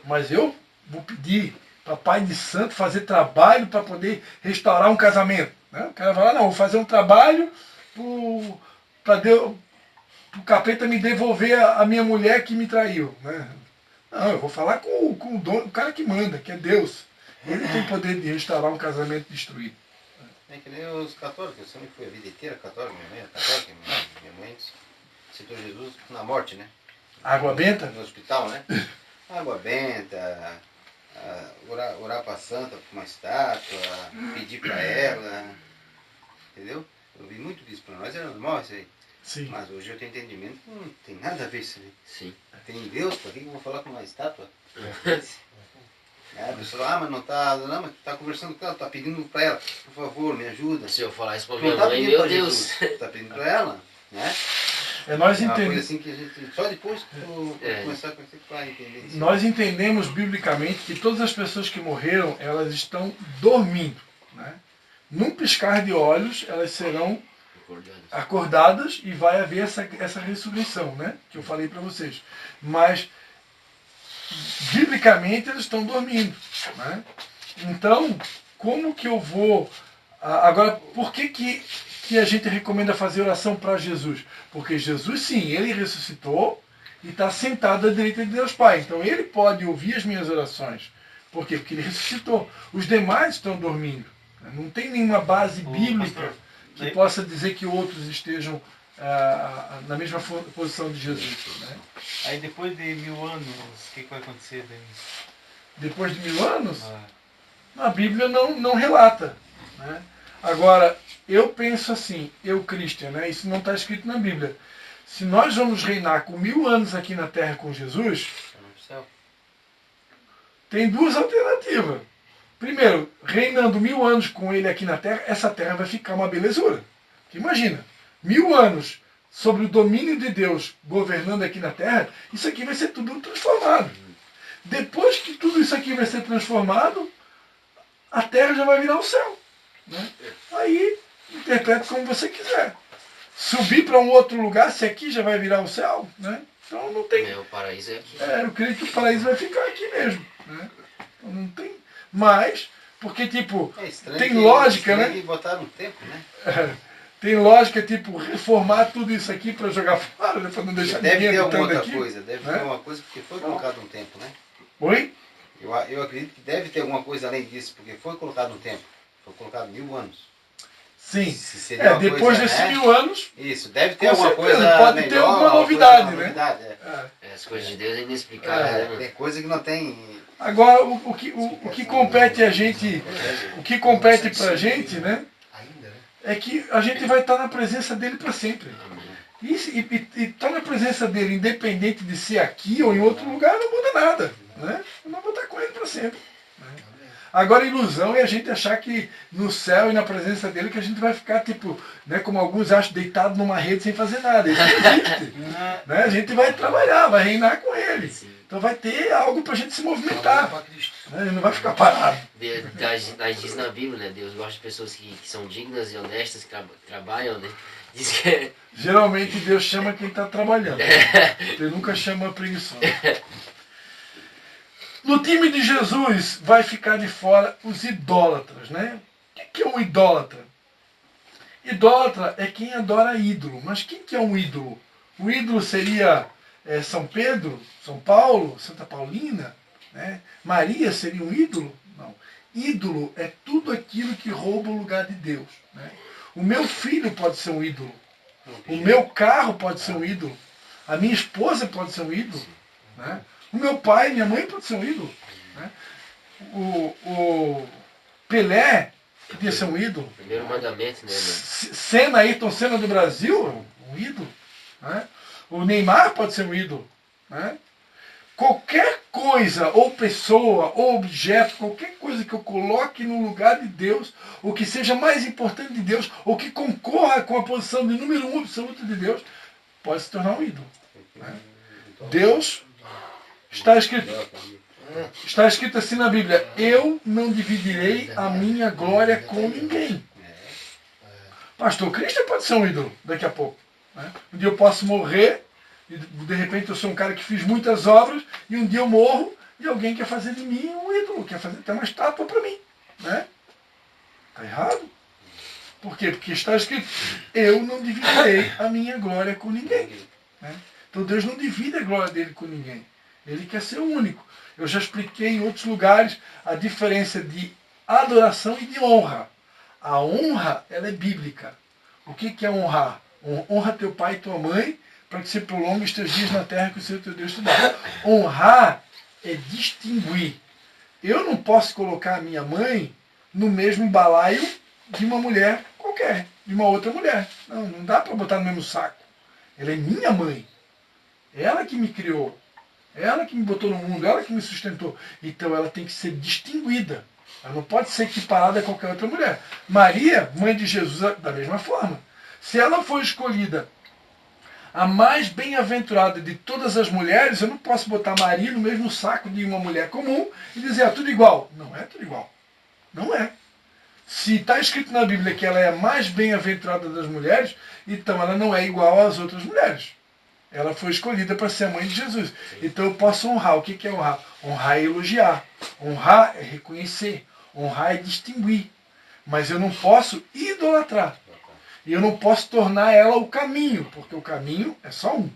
Mas eu vou pedir para Pai de Santo fazer trabalho para poder restaurar um casamento. Né? O cara vai lá, não, vou fazer um trabalho para o capeta me devolver a minha mulher que me traiu. Né? Não, eu vou falar com o cara que manda, que é Deus. Ele tem poder de restaurar um casamento destruído. É que nem os católicos, eu sempre fui a vida inteira católico, minha mãe é católica, minha mãe citou Jesus na morte, né? Água benta? No hospital, né? Água benta, orar para a santa, para uma estátua, pedir para ela, entendeu? Eu vi muito disso, para nós era normal isso aí. Sim. Mas hoje eu tenho entendimento que não tem nada a ver isso aí. Sim. Tem Deus, para que eu vou falar com uma estátua? A pessoa, mas não tá conversando com ela, tá pedindo para ela, por favor, me ajuda. Se eu falar isso pra Não minha tá mãe, pedindo meu pra Deus. Jesus, tá pedindo para ela, né? Nós É uma coisa entendemos. assim que a gente, só depois que tu começar com isso para entender isso. Nós entendemos biblicamente que todas as pessoas que morreram, elas estão dormindo. Né? Num piscar de olhos, elas serão acordadas e vai haver essa ressurreição, né? Que eu falei para vocês. Mas, biblicamente, eles estão dormindo. Né? Então, como que eu vou... Agora, por que a gente recomenda fazer oração para Jesus? Porque Jesus, sim, ele ressuscitou e está sentado à direita de Deus Pai. Então ele pode ouvir as minhas orações. Por quê? Porque ele ressuscitou. Os demais estão dormindo. Não tem nenhuma base bíblica que possa dizer que outros estejam na mesma posição de Jesus. Né? Aí depois de 1000 anos, o que vai acontecer? Depois de 1000 anos? A Bíblia não relata. Né? Agora, eu penso assim, Cristian, né? Isso não está escrito na Bíblia. Se nós vamos reinar com 1000 anos aqui na Terra com Jesus, tem duas alternativas. Primeiro, reinando 1000 anos com ele aqui na Terra, essa Terra vai ficar uma belezura. Porque imagina, 1000 anos sobre o domínio de Deus governando aqui na Terra, isso aqui vai ser tudo transformado. Depois que tudo isso aqui vai ser transformado, a Terra já vai virar o céu. Né? Aí, interprete como você quiser. Subir para um outro lugar, se aqui já vai virar o céu, né? Então não tem... O paraíso é aqui. Eu creio que o paraíso vai ficar aqui mesmo. Né? Então não tem... Mas, porque tipo, tem lógica, né? Botar no tempo, né? Tem lógica, tipo, reformar tudo isso aqui para jogar fora, né? Para não deixar ninguém habitando aqui. Deve ter alguma coisa, porque foi colocado um tempo, né? Oi? Eu acredito que deve ter alguma coisa além disso, porque foi colocado um tempo. Foi colocado 1000 anos. Sim. Depois desses 1000 anos. Isso, deve ter alguma coisa. Pode ter alguma novidade, né? As coisas de Deus é inexplicável. Tem coisa que não tem. Agora, o que compete a gente, o que compete pra gente, né? É que a gente vai estar na presença dele para sempre. E estar na presença dele, independente de ser aqui ou em outro lugar, não muda nada. Né? Eu não vou estar com ele para sempre. Né? Agora, a ilusão é a gente achar que no céu e na presença dele que a gente vai ficar, tipo, né, como alguns acham, deitado numa rede sem fazer nada. Isso não existe. Né? A gente vai trabalhar, vai reinar com ele. Então vai ter algo para a gente se movimentar. Né? Ele não vai ficar parado. Diz na Bíblia, né? Deus gosta de pessoas que são dignas e honestas, que trabalham, né? Diz que... Geralmente Deus chama quem está trabalhando. Ele nunca chama preguiçoso. No time de Jesus vai ficar de fora os idólatras, né? O que é um idólatra? Idólatra é quem adora ídolo. Mas quem que é um ídolo? O ídolo seria São Pedro, São Paulo, Santa Paulina? Né? Maria seria um ídolo? Não. Ídolo é tudo aquilo que rouba o lugar de Deus. Né? O meu filho pode ser um ídolo. O meu carro pode ser um ídolo. A minha esposa pode ser um ídolo. Né? O meu pai, minha mãe pode ser um ídolo. Né? O Pelé podia ser um ídolo. Primeiro mandamento, né? Senna, Ayrton Senna do Brasil, um ídolo. Né? O Neymar pode ser um ídolo. Né? Qualquer coisa, ou pessoa, ou objeto, qualquer coisa que eu coloque no lugar de Deus, ou que seja mais importante de Deus, ou que concorra com a posição de número 1 absoluta de Deus, pode se tornar um ídolo. Né? Deus, está escrito assim na Bíblia: eu não dividirei a minha glória com ninguém. Pastor, Cristo pode ser um ídolo daqui a pouco. Né? Um dia eu posso morrer, e de repente eu sou um cara que fiz muitas obras, e um dia eu morro, e alguém quer fazer de mim um ídolo, quer fazer até uma estátua para mim. Né? Está errado. Por quê? Porque está escrito: eu não dividirei a minha glória com ninguém. Né? Então Deus não divide a glória dele com ninguém. Ele quer ser o único. Eu já expliquei em outros lugares a diferença de adoração e de honra. A honra, ela é bíblica. O que é honrar? Honra teu pai e tua mãe, para que se prolongue os teus dias na terra que o Senhor teu Deus te dá. Honrar é distinguir. Eu não posso colocar a minha mãe no mesmo balaio de uma mulher qualquer, de uma outra mulher. Não dá para botar no mesmo saco. Ela é minha mãe. Ela que me criou. Ela que me botou no mundo, ela que me sustentou. Então ela tem que ser distinguida. Ela não pode ser equiparada a qualquer outra mulher. Maria, mãe de Jesus, da mesma forma. Se ela for escolhida a mais bem-aventurada de todas as mulheres, eu não posso botar Maria no mesmo saco de uma mulher comum e dizer, tudo igual. Não é tudo igual. Não é. Se está escrito na Bíblia que ela é a mais bem-aventurada das mulheres, então ela não é igual às outras mulheres. Ela foi escolhida para ser a mãe de Jesus. Então eu posso honrar. O que é honrar? Honrar é elogiar. Honrar é reconhecer. Honrar é distinguir. Mas eu não posso idolatrar. E eu não posso tornar ela o caminho, porque o caminho é só um.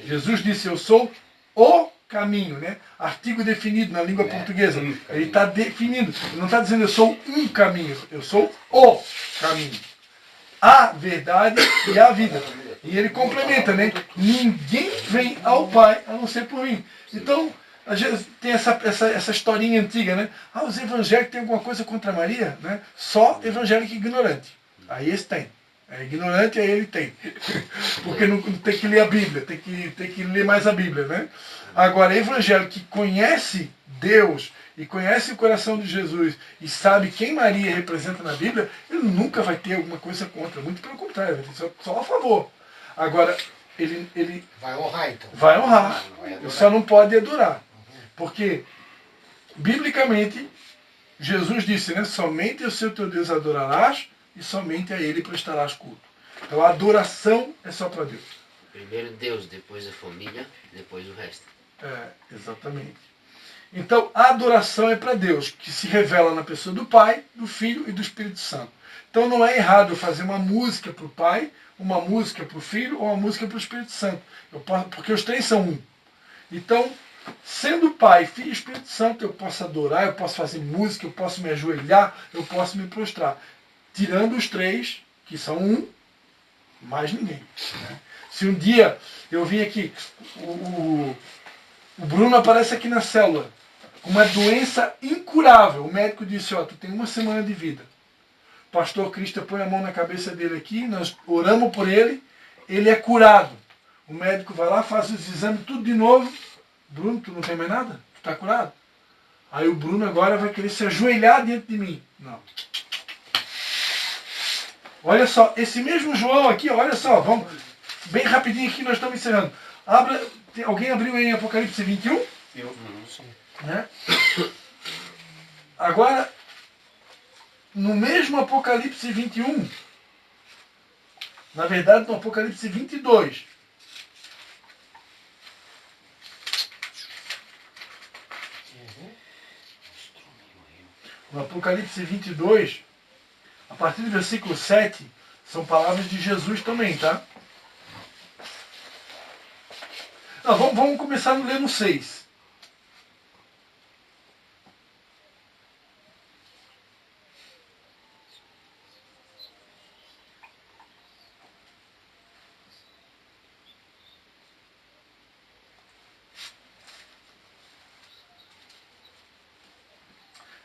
Jesus disse, eu sou o caminho, né? Artigo definido na língua portuguesa. Ele está definindo. Ele não está dizendo eu sou um caminho, eu sou o caminho. A verdade e a vida. E ele complementa, né? Ninguém vem ao Pai a não ser por mim. Então, às vezes tem essa historinha antiga, né? Os evangélicos têm alguma coisa contra Maria, né? Só evangélico ignorante. Aí esse tem. É ignorante, aí ele tem. Porque não tem que ler a Bíblia, tem que ler mais a Bíblia, né? Agora, evangélico que conhece Deus e conhece o coração de Jesus e sabe quem Maria representa na Bíblia, ele nunca vai ter alguma coisa contra. Muito pelo contrário, vai ter só a favor. Agora, ele vai honrar, então. Vai honrar. Ele só não pode adorar. Porque, biblicamente, Jesus disse, né? Somente o seu teu Deus adorarás e somente a ele prestarás culto. Então a adoração é só para Deus. Primeiro Deus, depois a família, depois o resto. Exatamente. Então a adoração é para Deus, que se revela na pessoa do Pai, do Filho e do Espírito Santo. Então não é errado eu fazer uma música para o Pai, uma música para o Filho ou uma música para o Espírito Santo. Porque os três são um. Então, sendo Pai, Filho e Espírito Santo, eu posso adorar, eu posso fazer música, eu posso me ajoelhar, eu posso me prostrar. Tirando os três, que são um, mais ninguém. Né? Se um dia eu vim aqui, o Bruno aparece aqui na célula, com uma doença incurável. O médico disse, tu tem 1 semana de vida. O pastor Cristo põe a mão na cabeça dele aqui, nós oramos por ele, ele é curado. O médico vai lá, faz os exames, tudo de novo. Bruno, tu não tem mais nada? Tu está curado? Aí o Bruno agora vai querer se ajoelhar diante de mim. Não. Olha só, esse mesmo João aqui, olha só, vamos bem rapidinho aqui, nós estamos encerrando. Alguém abriu em Apocalipse 21? Eu não sei. Né? Agora, no mesmo Apocalipse 21, na verdade no Apocalipse 22, no Apocalipse 22, a partir do versículo 7, são palavras de Jesus também, tá? Não, vamos começar a ler no 6.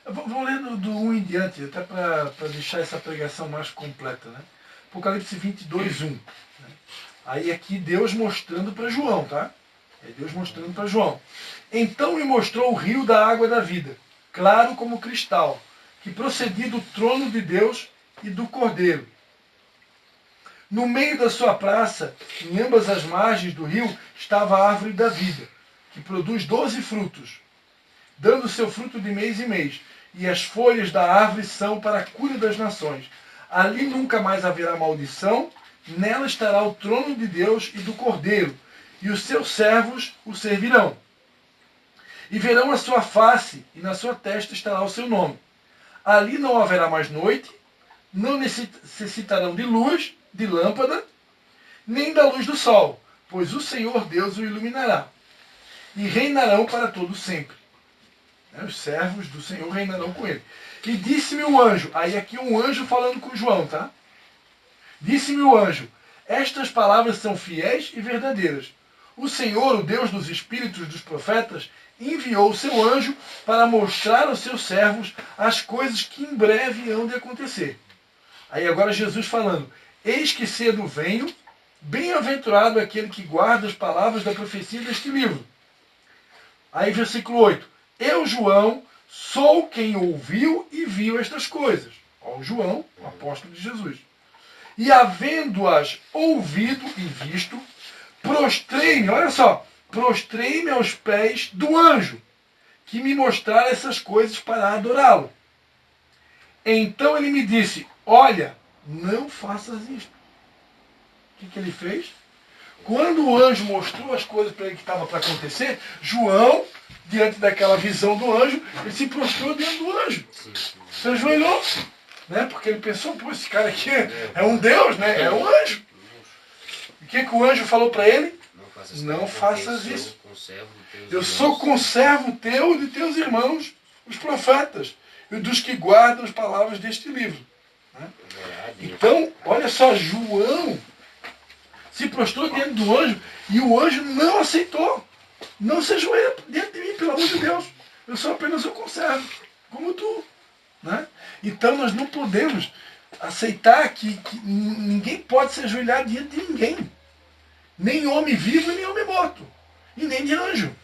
Vou ler do 1 em diante, até para deixar essa pregação mais completa. Né? Apocalipse 22, 1. Né? Aí aqui Deus mostrando para João, tá? É Deus mostrando para João. Então me mostrou o rio da água da vida, claro como cristal, que procedia do trono de Deus e do Cordeiro. No meio da sua praça, em ambas as margens do rio, estava a árvore da vida, que produz 12 frutos, dando seu fruto de mês em mês. E as folhas da árvore são para a cura das nações. Ali nunca mais haverá maldição, nela estará o trono de Deus e do Cordeiro, e os seus servos o servirão. E verão a sua face, e na sua testa estará o seu nome. Ali não haverá mais noite, não necessitarão de luz, de lâmpada, nem da luz do sol, pois o Senhor Deus o iluminará. E reinarão para todo sempre. Os servos do Senhor reinarão com ele. E disse-me o anjo, aí aqui um anjo falando com João, tá? Disse-me o anjo, estas palavras são fiéis e verdadeiras. O Senhor, o Deus dos espíritos dos profetas, enviou o seu anjo para mostrar aos seus servos as coisas que em breve hão de acontecer. Aí agora Jesus falando, eis que cedo venho, bem-aventurado aquele que guarda as palavras da profecia deste livro. Aí versículo 8, eu, João, sou quem ouviu e viu estas coisas. Ó, João, o apóstolo de Jesus. E havendo-as ouvido e visto, prostrei-me, olha só, prostrei-me aos pés do anjo, que me mostrara essas coisas para adorá-lo. Então ele me disse, olha, não faças isto. O que ele fez? Quando o anjo mostrou as coisas para ele que estava para acontecer, João, diante daquela visão do anjo, ele se prostrou diante do anjo. Se ajoelhou, né? Porque ele pensou, pô, esse cara aqui é um Deus, né? É um anjo. E o que o anjo falou para ele? Não faças isso. Eu sou conservo teu e de teus irmãos, os profetas, e dos que guardam as palavras deste livro. Né? Então, olha só, João se prostrou diante do anjo e o anjo não aceitou. Não se ajoelha diante de mim, pelo amor de Deus. Eu sou apenas um conservo, como tu. Né? Então nós não podemos aceitar que ninguém pode se ajoelhar diante de ninguém. Nem homem vivo, nem homem morto. E nem de anjo.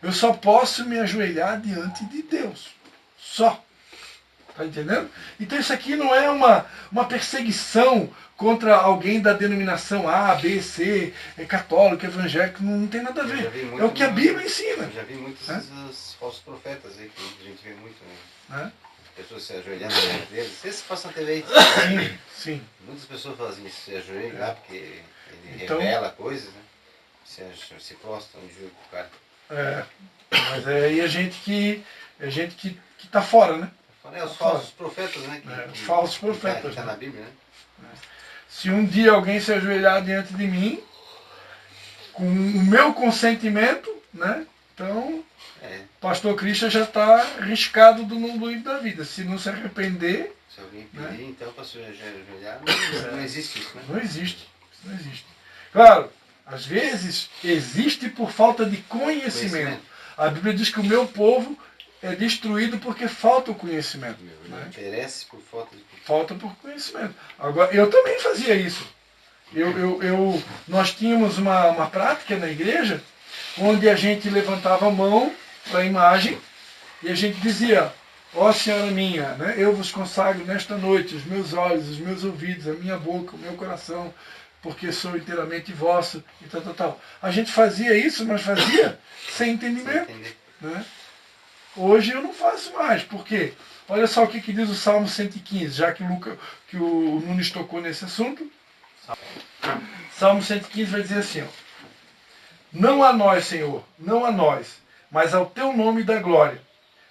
Eu só posso me ajoelhar diante de Deus. Só. Está entendendo? Então isso aqui não é uma perseguição contra alguém da denominação A, B, C, católico, evangélico, não tem nada a ver. É o que a Bíblia ensina. Eu já vi muitos falsos profetas aí, que a gente vê muito, né? Pessoas se ajoelhando diante deles. Vocês passam a TV aí. Sim, sim. Muitas pessoas fazem isso, se ajoelham lá, porque ele então, revela coisas, né? Se prostram de joelho pro cara. Mas é aí a gente que está fora, né? Os falsos profetas, né? Os falsos profetas. Que está na Bíblia, né? Se um dia alguém se ajoelhar diante de mim, com o meu consentimento, né? Então, pastor Cristian já está riscado do livro da vida. Se não se arrepender... Se alguém pedir, então, para se ajoelhar, não existe isso, né? Não existe. Não existe. Claro, às vezes existe por falta de conhecimento. A Bíblia diz que o meu povo é destruído porque falta o conhecimento. Né? Perece por falta de falta por conhecimento. Agora, eu também fazia isso. Nós tínhamos uma prática na igreja onde a gente levantava a mão para a imagem e a gente dizia, ó Senhora minha, né, eu vos consagro nesta noite os meus olhos, os meus ouvidos, a minha boca, o meu coração, porque sou inteiramente vosso e tal, tal, tal. A gente fazia isso, mas fazia sem entendimento. Né? Hoje eu não faço mais. Por quê? Olha só o que diz o Salmo 115, já que o Nunes tocou nesse assunto. Salmo 115 vai dizer assim, ó, não a nós, Senhor, não a nós, mas ao teu nome da glória,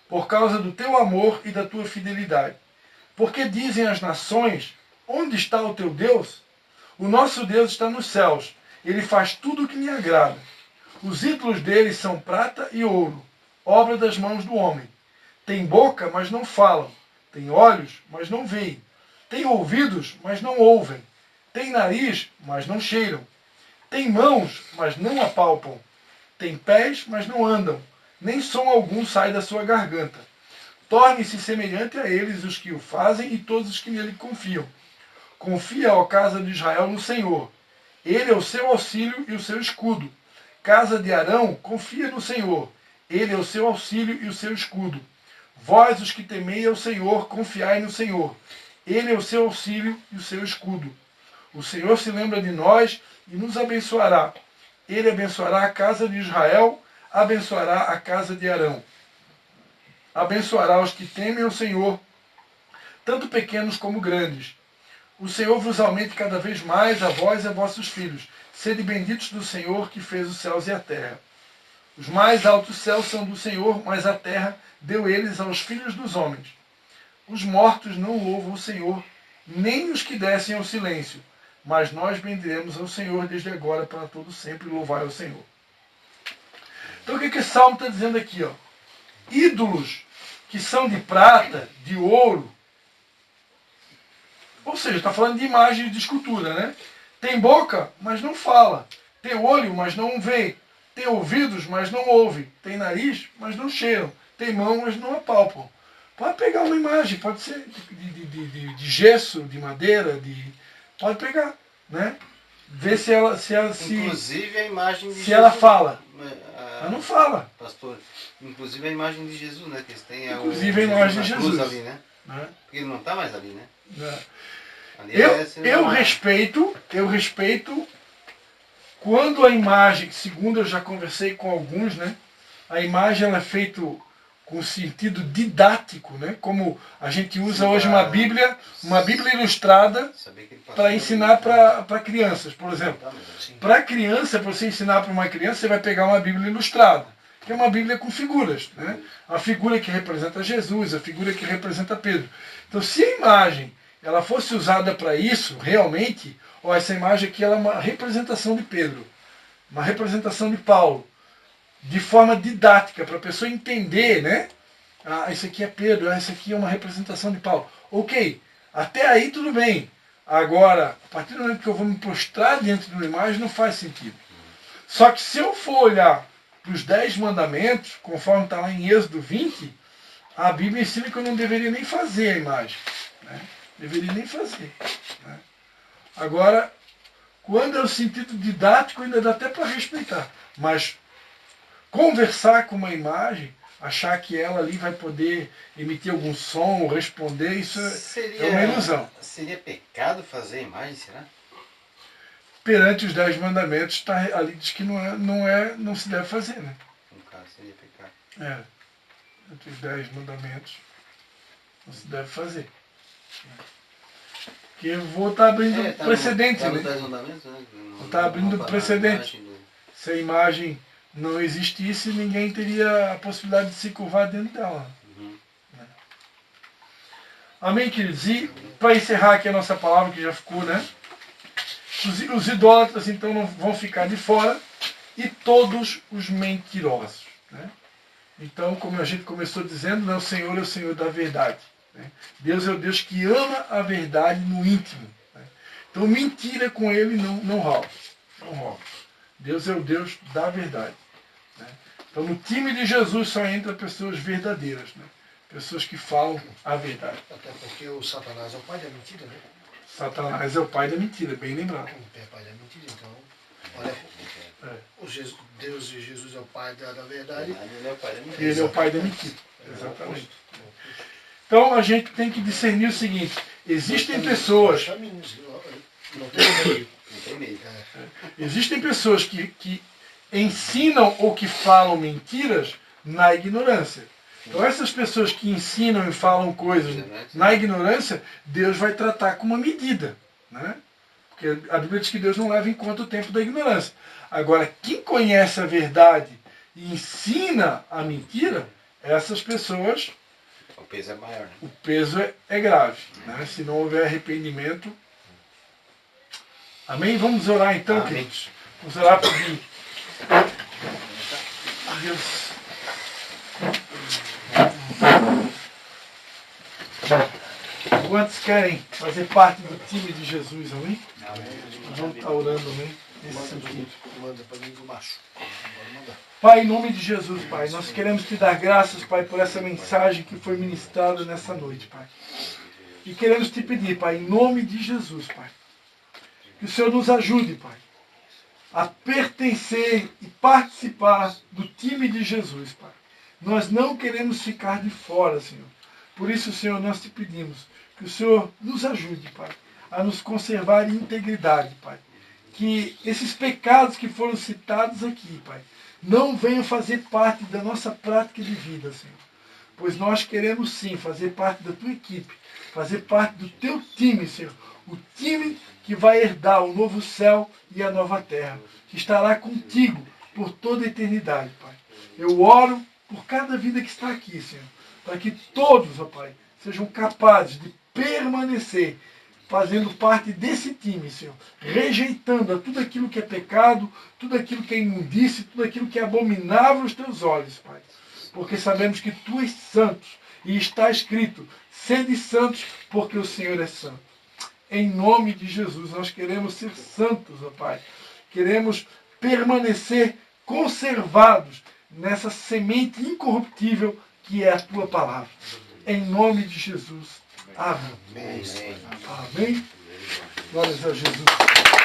por causa do teu amor e da tua fidelidade. Porque dizem as nações, onde está o teu Deus? O nosso Deus está nos céus, ele faz tudo o que lhe agrada. Os ídolos dele são prata e ouro, obra das mãos do homem. Tem boca, mas não falam. Tem olhos, mas não veem. Tem ouvidos, mas não ouvem. Tem nariz, mas não cheiram. Tem mãos, mas não apalpam. Tem pés, mas não andam. Nem som algum sai da sua garganta. Torne-se semelhante a eles os que o fazem e todos os que nele confiam. Confia, ó casa de Israel, no Senhor. Ele é o seu auxílio e o seu escudo. Casa de Arão, confia no Senhor. Ele é o seu auxílio e o seu escudo. Vós, os que temei ao Senhor, confiai no Senhor. Ele é o seu auxílio e o seu escudo. O Senhor se lembra de nós e nos abençoará. Ele abençoará a casa de Israel, abençoará a casa de Arão. Abençoará os que temem o Senhor, tanto pequenos como grandes. O Senhor vos aumente cada vez mais a vós e a vossos filhos. Sede benditos do Senhor que fez os céus e a terra. Os mais altos céus são do Senhor, mas a terra deu eles aos filhos dos homens. Os mortos não louvam o Senhor, nem os que descem ao silêncio. Mas nós bendiremos ao Senhor desde agora para todo sempre louvar ao Senhor. Então o que esse salmo está dizendo aqui? Ó? Ídolos que são de prata, de ouro. Ou seja, está falando de imagem de escultura, né? Tem boca, mas não fala. Tem olho, mas não vê. Tem ouvidos, mas não ouve. Tem nariz, mas não cheiram. Tem mão, mas não apalpam. Pode pegar uma imagem, pode ser de gesso, de madeira, pode pegar, né? Ver se ela inclusive a imagem de se Jesus, ela fala. Ela não fala. Pastor, inclusive a imagem de Jesus, né? Que eles têm inclusive a imagem de Jesus. Ali, né? Porque ele não está mais ali, né? Eu respeito quando a imagem, segundo eu já conversei com alguns, né? A imagem ela é feita com sentido didático, né? Como a gente usa hoje uma Bíblia ilustrada para ensinar para crianças, por exemplo. Para criança, para você ensinar para uma criança, você vai pegar uma Bíblia ilustrada, que é uma Bíblia com figuras, né? A figura que representa Jesus, a figura que representa Pedro. Então, se a imagem ela fosse usada para isso, realmente, ó, essa imagem aqui ela é uma representação de Pedro, uma representação de Paulo, de forma didática, para a pessoa entender, né? Ah, isso aqui é Pedro, isso aqui é uma representação de Paulo. Ok, até aí tudo bem. Agora, a partir do momento que eu vou me postrar diante de uma imagem, não faz sentido. Só que se eu for olhar para os 10 mandamentos, conforme está lá em Êxodo 20, a Bíblia ensina que eu não deveria nem fazer a imagem. Né? Deveria nem fazer. Né? Agora, quando é o sentido didático, ainda dá até para respeitar. Mas conversar com uma imagem, achar que ela ali vai poder emitir algum som, responder, isso é uma ilusão. Seria pecado fazer imagem, será? Perante os 10 mandamentos, ali diz que não se deve fazer, né? No caso, seria pecado. Entre os 10 mandamentos, não se deve fazer. Porque eu vou estar abrindo precedente, né? Vou estar abrindo precedente. Se a imagem não existisse, ninguém teria a possibilidade de se curvar dentro dela. Amém, queridos? E para encerrar aqui a nossa palavra, que já ficou, né? Os idólatras, então, não vão ficar de fora, e todos os mentirosos. Né? Então, como a gente começou dizendo, né, o Senhor é o Senhor da verdade. Né? Deus é o Deus que ama a verdade no íntimo. Né? Então, mentira com Ele não rola. Não rola. Deus é o Deus da verdade. Né? Então, no time de Jesus só entra pessoas verdadeiras. Né? Pessoas que falam a verdade. Até porque o Satanás é o pai da mentira, né? Satanás é o pai da mentira, bem lembrado. É o pai da mentira, então, olha, Deus e Jesus é o pai da verdade. Ele é o pai da mentira. Ele é o pai da mentira, exatamente. Então a gente tem que discernir o seguinte, existem pessoas... Não tem meio. Existem pessoas que ensinam ou que falam mentiras na ignorância. Então essas pessoas que ensinam e falam coisas na ignorância, Deus vai tratar com uma medida. Né? Porque a Bíblia diz que Deus não leva em conta o tempo da ignorância. Agora, quem conhece a verdade e ensina a mentira, essas pessoas... O peso é maior. Né? O peso é grave. Né? Se não houver arrependimento... Amém? Vamos orar então, queridos. Vamos orar para pedir. Deus. Quantos querem fazer parte do time de Jesus, amém? Nós vamos estar orando, amém? Nesse sentido. Manda para mim do macho. Pai, em nome de Jesus, Pai, nós queremos te dar graças, Pai, por essa mensagem que foi ministrada nessa noite, Pai. E queremos te pedir, Pai, em nome de Jesus, Pai, que o Senhor nos ajude, Pai, a pertencer e participar do time de Jesus, Pai. Nós não queremos ficar de fora, Senhor. Por isso, Senhor, nós te pedimos que o Senhor nos ajude, Pai, a nos conservar em integridade, Pai. Que esses pecados que foram citados aqui, Pai, não venham fazer parte da nossa prática de vida, Senhor. Pois nós queremos sim fazer parte da tua equipe, fazer parte do teu time, Senhor. O time que vai herdar o novo céu e a nova terra, que estará contigo por toda a eternidade, Pai. Eu oro por cada vida que está aqui, Senhor, para que todos, ó Pai, sejam capazes de permanecer fazendo parte desse time, Senhor, rejeitando a tudo aquilo que é pecado, tudo aquilo que é imundície, tudo aquilo que é abominável aos teus olhos, Pai. Porque sabemos que tu és santo e está escrito, sede santos porque o Senhor é santo. Em nome de Jesus, nós queremos ser santos, ó Pai. Queremos permanecer conservados nessa semente incorruptível que é a tua palavra. Em nome de Jesus. Amém. Amém. Amém. Glórias a Jesus.